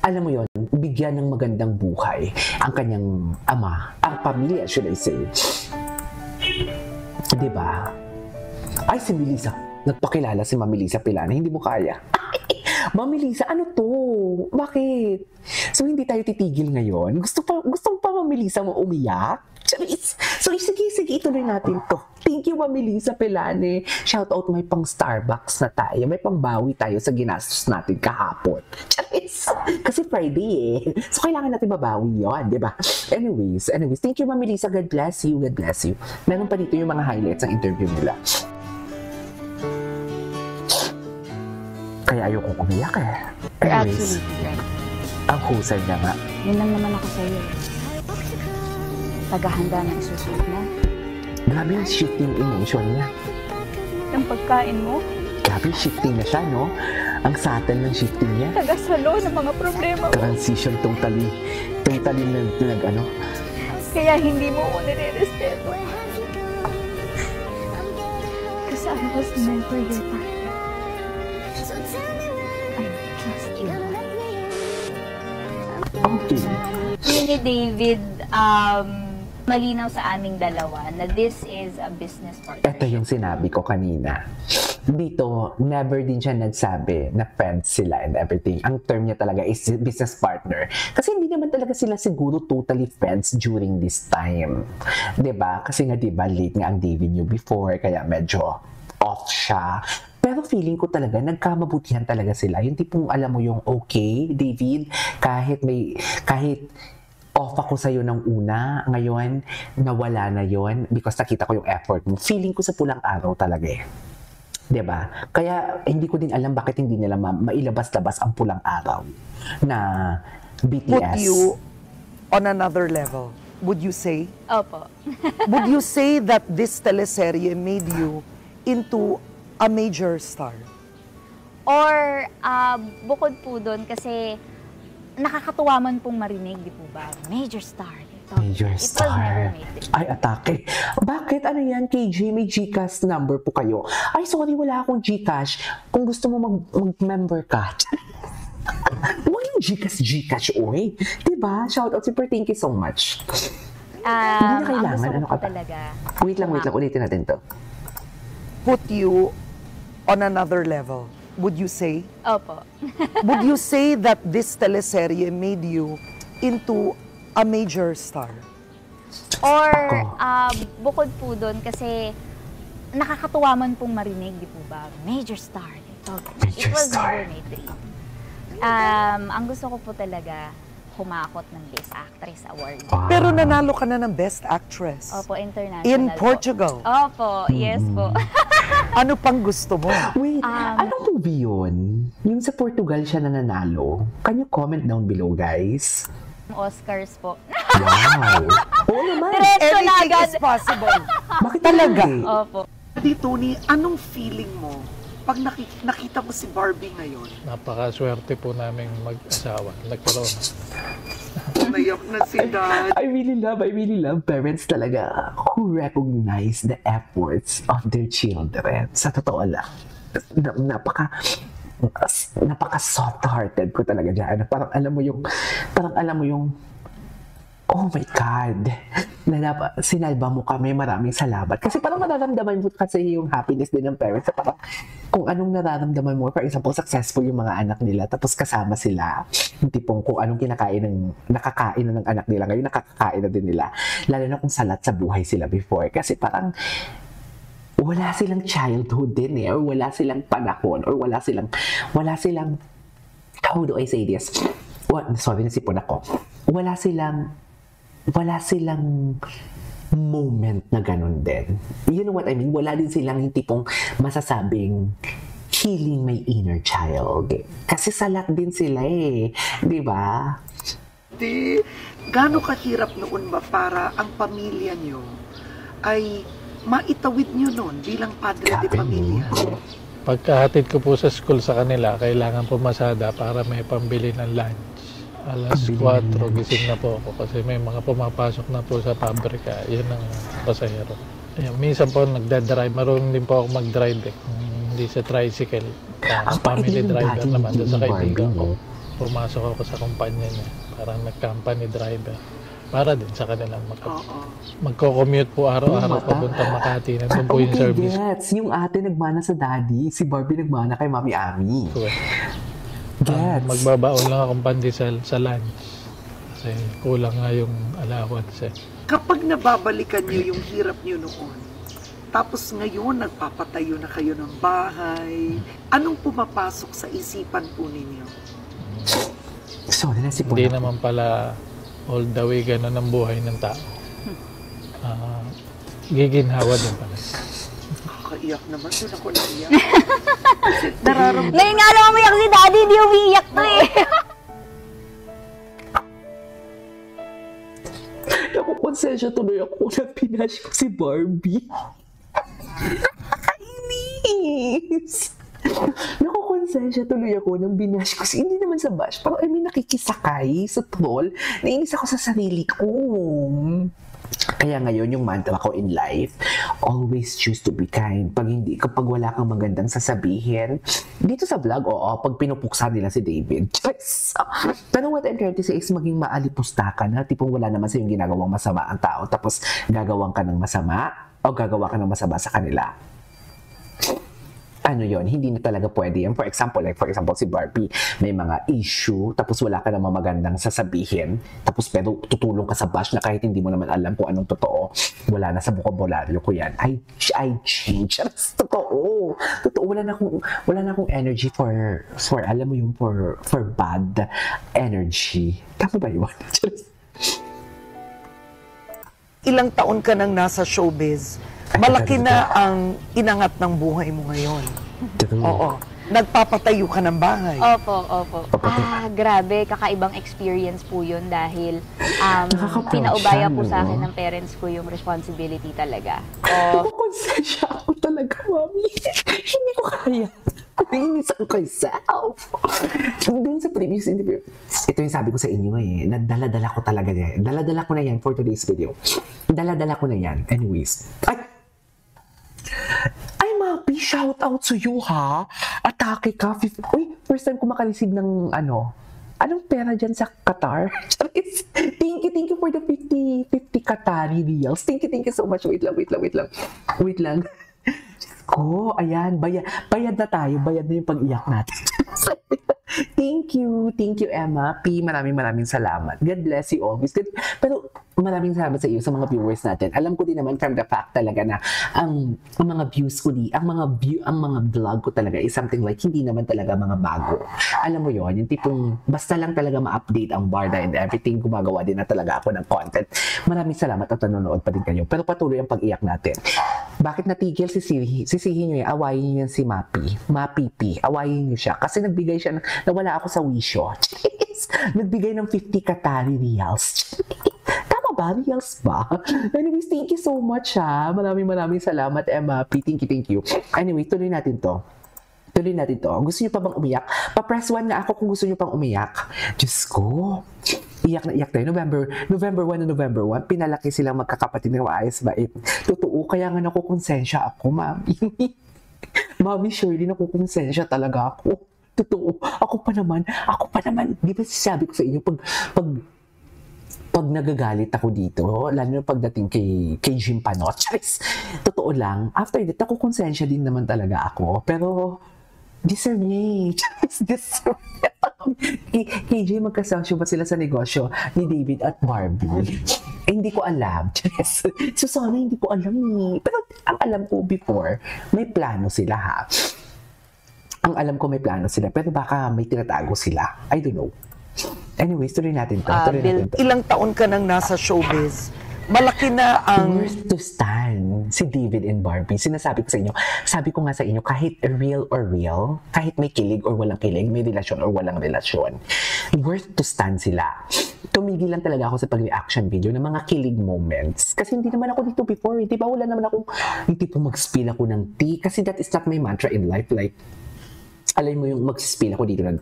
alam mo yon, bigyan ng magandang buhay ang kanyang ama, ang pamilya, should I say. Diba? Ay, si Melissa. Nagpakilala si Mami Lisa Pilana. Hindi mo kaya. Mami Lisa, ano to? Bakit? So, hindi tayo titigil ngayon? Gusto pa Mami Lisa mo umiyak? So, sige, ituloy natin to. Thank you, Mami Lisa Pilane. Shout out, may pang Starbucks na tayo. May pang bawi tayo sa ginastos natin kahapon. Charis! Kasi Friday eh. So, kailangan natin mabawi yun, di ba? Anyways, thank you, Mami Lisa. God bless you. Meron pa dito yung mga highlights ng interview nila. Kaya ayoko umiyak eh. Anyways, ang husay niya nga. Yun lang naman ako sa'yo. Tagahanda ng isusunod na. Grabe yung shifting emotion niya. Yung pagkain mo? Grabe shifting na siya, no? Ang subtle ng shifting niya. Tagasalo ng mga problema mo. Transition totally nag-ano. Kaya hindi mo ko nire-respeto. Kasi I was meant for your time. Okay. Yun ni David, malinaw sa aming dalawa na this is a business partnership. Ito yung sinabi ko kanina. Dito, never din siya nagsabi na friends sila and everything. Ang term niya talaga is business partner. Kasi hindi naman talaga sila siguro totally friends during this time. 'Di ba? Kasi nga 'di ba late nga ang David niyo before, kaya medyo off siya. Pero feeling ko talaga, nagkamabutihan talaga sila. Yung tipong alam mo yung okay, David, kahit off ako sa'yo ng una, ngayon, nawala na yon because nakita ko yung effort mo. Feeling ko sa pulang araw talaga eh. 'Di ba? Kaya hindi ko din alam bakit hindi nila mailabas-labas ang pulang araw na BTS. Put you on another level, would you say? Opo. Would you say that this teleserye made you into a major star? Or bukod po doon kasi nakakatuwa man pong marinig, di po ba? Major star. Major star. Ay, atake. Bakit? Ano yan, KJ? May GCash number po kayo. Ay, sorry, wala akong GCash. Kung gusto mo mag-member ka. Huwag yung GCash, oy. Diba? Shoutout, super thank you so much. Hindi na kailangan. Ano ka ba? Wait lang. Ulitin natin to. Put you on another level, would you say? Opo. Would you say that this teleserye made you into a major star? Or bukod po doon kasi nakakatuwa man pong marinig, di po ba? Major star. It was never my dream. Ang gusto ko po talaga, humakot ng Best Actress Award. Wow. Pero nanalo ka na ng Best Actress. Opo, international. In Portugal. Opo, yes po. Ano pang gusto mo? Wait, anong movie yun? Yung sa Portugal siya nanalo. Can you comment down below, guys? Oscars po. Wow! Oo naman. Diretso na Anything agad. is possible. Bakit Talaga? Opo. Dito ni, anong feeling mo pag nakita mo si Barbie ngayon? Napakaswerte po namin mag-asawa. Nagkaroon. Umayak na si Dad. I really love parents talaga who recognize the efforts of their children. Sa totoo lang. Napaka soft-hearted ko talaga dyan. Parang alam mo yung oh my God, sinalba mo kami, maraming salamat. Kasi parang nararamdaman mo kasi yung happiness din ng parents. Parang kung anong nararamdaman mo, for example, successful yung mga anak nila, tapos kasama sila, yung tipong kung anong nakakain na ng anak nila, ngayon nakakakain na din nila. Lalo na kung salat sa buhay sila before. Kasi parang wala silang childhood din or wala silang panahon, or wala silang, how do I say this? Sorry, nasipon ako. Wala silang moment na ganun din. You know what I mean? Wala din silang yung tipong masasabing healing my inner child. Kasi salat din sila eh. Di ba? Gaano kahirap noon ba para ang pamilya nyo ay maitawid nyo noon bilang padre de pamilya? Pagkahatid ko po sa school sa kanila, kailangan pumasada para may pambili ng lunch. Alas 4, gising na po ako kasi may mga pumapasok na po sa pabrika. Yun ang pasahero. Minsan po nagdadrive. Marunong din po ako mag-drive eh. Hindi sa tricycle. Family driver naman doon sa kaibigan ko. pumasok ako sa kumpanya niya. Parang nag-company driver. Para din sa kanilang magko-commute po araw-araw papuntang Makati. Nandun po yung service. Gets. Yung ate nagmana sa daddy, si Barbie nagmana kay Mami Ami. Gets. Magbabaon lang akong pandesal sa lunch. Kasi kulang nga yung allowance eh. Kapag nababalikan niyo yung hirap niyo noon, tapos ngayon nagpapatayo na kayo ng bahay, anong pumapasok sa isipan po ninyo? Sorry na si Hindi naman pala all the way ganun ang buhay ng tao. Giginhawa din pala. Kakaiyak naman, doon ako naiyak. Ngayon nga lang umiyak si Daddy, hindi umiiyak to eh. Nakukonsensya tuloy ako na pinash ko si Barbie. Nakakainis! Nakukonsensya tuloy ako nang binash ko. Hindi naman sa bash. Parang nakikisakay sa troll. Nainis ako sa sarili ko. Kaya ngayon yung mantra ko in life, always choose to be kind. Kapag wala kang magandang sasabihin, dito sa vlog, pag pinupuksa nila si David. Yes. Pero what I'm trying to say is maging maalipusta ka na, tipong wala naman sa yung ginagawang masama ang tao, tapos gagawan ka ng masama, o gagawa ka ng masama sa kanila. Ano yon, hindi na talaga pwede yan. For example si Barbie, may mga issue, tapos wala ka namang magandang sasabihin, tapos pero tutulong ka sa bash na kahit hindi mo naman alam kung anong totoo, wala na sa bokabularyo ko yan. I change. Totoo, wala na akong energy for alam mo yung for bad energy. Tama ba yun? Ilang taon ka nang nasa showbiz, malaki na ang inangat ng buhay mo ngayon. Oo. Nagpapatayo ka ng bahay. Opo. Grabe, kakaibang experience po yun dahil pinaubaya po sa akin ng parents ko yung responsibility talaga. Nakukonsensya ako talaga, Mami. Hindi ko kaya. Nainis ako kay self. Doon sa previous interview, ito yung sabi ko sa inyo nadala-dala ko talaga yan. Dala-dala ko na yan for today's video. Dala-dala ko na yan. Anyways. Ay, Mapi, shout out to you, ha? Atake ka. Uy, first time ko makareceive ng anong pera dyan sa Qatar? Thank you for the 50 Qatari reals. Thank you so much. Wait lang. Ko, ayan, bayad na tayo. Bayad na yung pag-iyak natin. Thank you, Emma P. Maraming salamat. God bless you always. Pero maraming salamat sa iyo, sa mga viewers natin. Alam ko din naman from the fact talaga na ang mga views ko ang mga vlog ko talaga is something like hindi naman talaga mga bago. Alam mo yon, yung tipong basta lang talaga ma-update ang Barda and everything, gumagawa din na talaga ako ng content. Maraming salamat at nanonood pa din kayo. Pero patuloy ang pag-iyak natin. Bakit natigil sisihin nyo yan? Awayin nyo yan si Mapi P. Awayin nyo siya. Kasi nagbigay siya nawala ako sa wisyo. Nagbigay ng 50 Qatari reals. Tama ba? Reals ba? Anyways, thank you so much, ha. Maraming salamat, Emma P. Thank you. Anyway, tuloy natin to. Gusto niyo pa bang umiyak? Pa-press 1 nga ako kung gusto niyo pang umiyak. Diyos ko. Iyak na iyak tayo. November 1 na November 1, pinalaki silang magkakapatid ng maayos ba? Totoo, kaya nga nakukonsensya ako, Mami. Mami Shirley, nakukonsensya talaga ako. Totoo. Ako pa naman, di ba sabi ko sa inyo, pag nagagalit ako dito, lalo na pagdating kay Jim Panot, totoo lang, after that, nakukonsensya din naman talaga ako. Pero, deserve niya. KJ, magkasosyo ba sila sa negosyo ni David at Barbie? Hindi ko alam. So, sana hindi ko alam Pero, ang alam ko before, may plano sila, ha? Ang alam ko may plano sila, pero baka may tinatago sila. I don't know. Anyways, tuloy natin to. Ilang taon ka nang nasa showbiz, malaki na ang... Worth to stand si David and Barbie. Sinasabi ko sa inyo, sabi ko nga sa inyo, kahit real, kahit may kilig or walang kilig, may relasyon or walang relasyon, worth to stand sila. Tumigil lang talaga ako sa pag-reaction video ng mga kilig moments. Kasi hindi naman ako dito before. Di ba? Wala naman akong, hindi po mag-spill ako ng tea. Kasi that is not my mantra in life. Like, alam mo yung mag-spill ako dito ng